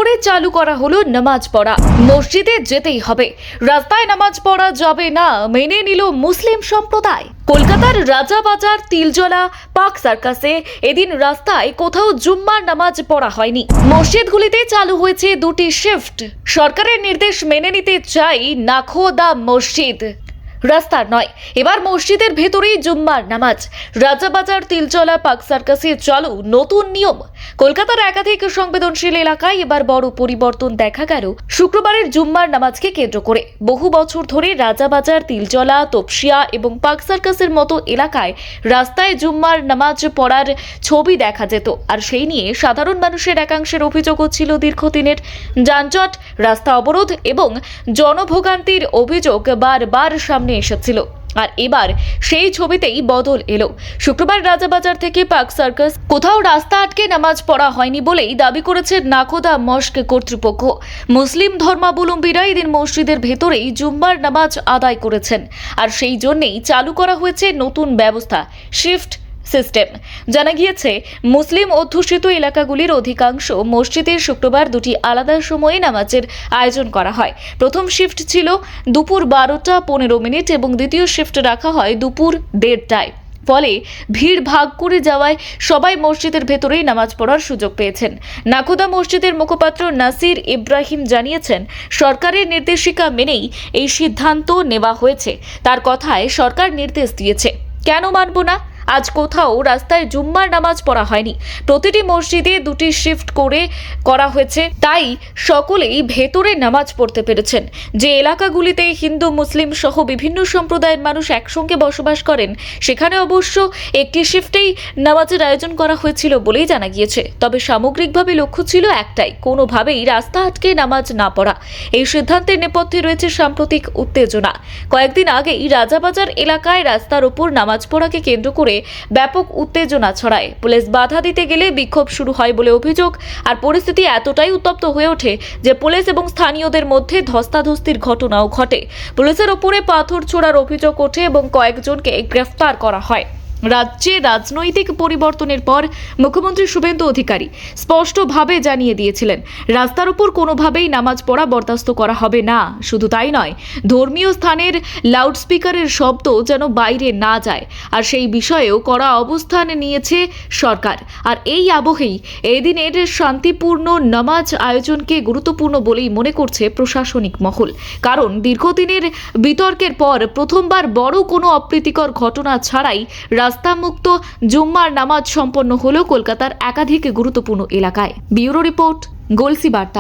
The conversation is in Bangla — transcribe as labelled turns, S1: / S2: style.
S1: করে চালু করা হলো নামাজ পড়া। মসজিদে যেতেই হবে, রাস্তায় নামাজ পড়া যাবে না মেনে নিল মুসলিম সম্প্রদায়। কলকাতার রাজাবাজার তিলজলা পার্ক সার্কাসে এদিন রাস্তায় কোথাও জুম্মার নামাজ পড়া হয়নি। মসজিদগুলিতে চালু হয়েছে দুটি শিফট। সরকারের নির্দেশ মেনে নিতে চাই নাখোদা মসজিদ, রাস্তার নয়। এবার মসজিদের ভেতরেই জুম্মার নামাজ। রাজাবাজার তিলজলা পার্ক সার্কাসে চালু নতুন নিয়ম। কলকাতার একাধিক সংবেদনশীল এলাকায় এবার বড় পরিবর্তন দেখা গেল শুক্রবারের জুম্মার নামাজকে কেন্দ্র করে। বহু বছর ধরে রাজাবাজার, তিলজলা, তপসিয়া এবং পার্ক সার্কাসের মতো এলাকায় রাস্তায় জুম্মার নামাজ পড়ার ছবি দেখা যেত, আর সেই নিয়ে সাধারণ মানুষের একাংশের অভিযোগও ছিল দীর্ঘদিনের। যানজট, রাস্তা অবরোধ এবং জনভোগান্তির অভিযোগ বারবার সামনে এসেছিল। আর এবার সেই ছবিতেই বদল এলো। শুক্রবার রাজাবাজার থেকে পার্ক সার্কাস কোথাও রাস্তা আটকে নামাজ পড়া হয়নি বলেই দাবি করেছে নাখোদা মস্ক কর্তৃপক্ষ। মুসলিম ধর্মাবলম্বীরা এদিন মসজিদের ভেতরেই জুম্মার নামাজ আদায় করেছেন, আর সেই জন্যেই চালু করা হয়েছে নতুন ব্যবস্থা, শিফট সিস্টেম। জানা গিয়েছে, মুসলিম অধ্যুষিত এলাকাগুলির অধিকাংশ মসজিদে শুক্রবার দুটি আলাদা সময়ে নামাজের আয়োজন করা হয়। প্রথম শিফট ছিল দুপুর 12:15 এবং দ্বিতীয় শিফট রাখা হয় দুপুর 1:30টায়। ফলে ভিড় ভাগ করে যাওয়ায় সবাই মসজিদের ভেতরেই নামাজ পড়ার সুযোগ পেয়েছেন। নাখোদা মসজিদের মুখপাত্র নাসির ইব্রাহিম জানিয়েছেন, সরকারের নির্দেশিকা মেনেই এই সিদ্ধান্ত নেওয়া হয়েছে। তার কথায়, সরকার নির্দেশ দিয়েছে, কেন মানব না? আজ কোথাও রাস্তায় জুম্মার নামাজ পড়া হয়নি। প্রতিটি মসজিদে দুটি শিফট করা হয়েছে, তাই সকলেই ভেতরে নামাজ পড়তে পেরেছেন। যে এলাকাগুলিতে হিন্দু, মুসলিম সহ বিভিন্ন সম্প্রদায়ের মানুষ একসঙ্গে বসবাস করেন, সেখানে অবশ্য একটি শিফটেই নামাজের আয়োজন করা হয়েছিল বলেই জানা গিয়েছে। তবে সামগ্রিকভাবে লক্ষ্য ছিল একটাই, কোনোভাবেই রাস্তা আটকে নামাজ না পড়া। এই সিদ্ধান্তের নেপথ্যে রয়েছে সাম্প্রতিক উত্তেজনা। কয়েকদিন আগেই রাজাবাজার এলাকায় রাস্তার ওপর নামাজ পড়াকে কেন্দ্র করে ব্যাপক উত্তেজনা ছড়ায়। পুলিশ বাধা দিতে গেলে বিক্ষোভ শুরু হয় বলে অভিযোগ। আর পরিস্থিতি এতটাই উত্তপ্ত হয়ে ওঠে যে পুলিশ এবং স্থানীয়দের মধ্যে ধস্তাধস্তির ঘটনাও ঘটে। পুলিশের ওপরে পাথর ছোড়ার অভিযোগ ওঠে এবং কয়েকজনকে গ্রেফতার করা হয়। রাজ্যে রাজনৈতিক পরিবর্তনের পর মুখ্যমন্ত্রী শুভেন্দু অধিকারী স্পষ্টভাবে জানিয়ে দিয়েছিলেন, রাস্তার উপর কোনোভাবেই নামাজ পড়া বরদাস্ত করা হবে না। শুধু তাই নয়, ধর্মীয় স্থানের লাউডস্পিকারের শব্দ যেন বাইরে না যায়, আর সেই বিষয়েও কড়া অবস্থান নিয়েছে সরকার। আর এই আবহেই এদিনের শান্তিপূর্ণ নামাজ আয়োজনকে গুরুত্বপূর্ণ বলেই মনে করছে প্রশাসনিক মহল। কারণ দীর্ঘদিনের বিতর্কের পর প্রথমবার বড় কোনো অপ্রীতিকর ঘটনা ছাড়াই রাস্তামুক্ত জুম্মার নামাজ সম্পন্ন হলো কলকাতার একাধিক গুরুত্বপূর্ণ এলাকায়। ব্যুরো রিপোর্ট, গলসি বার্তা।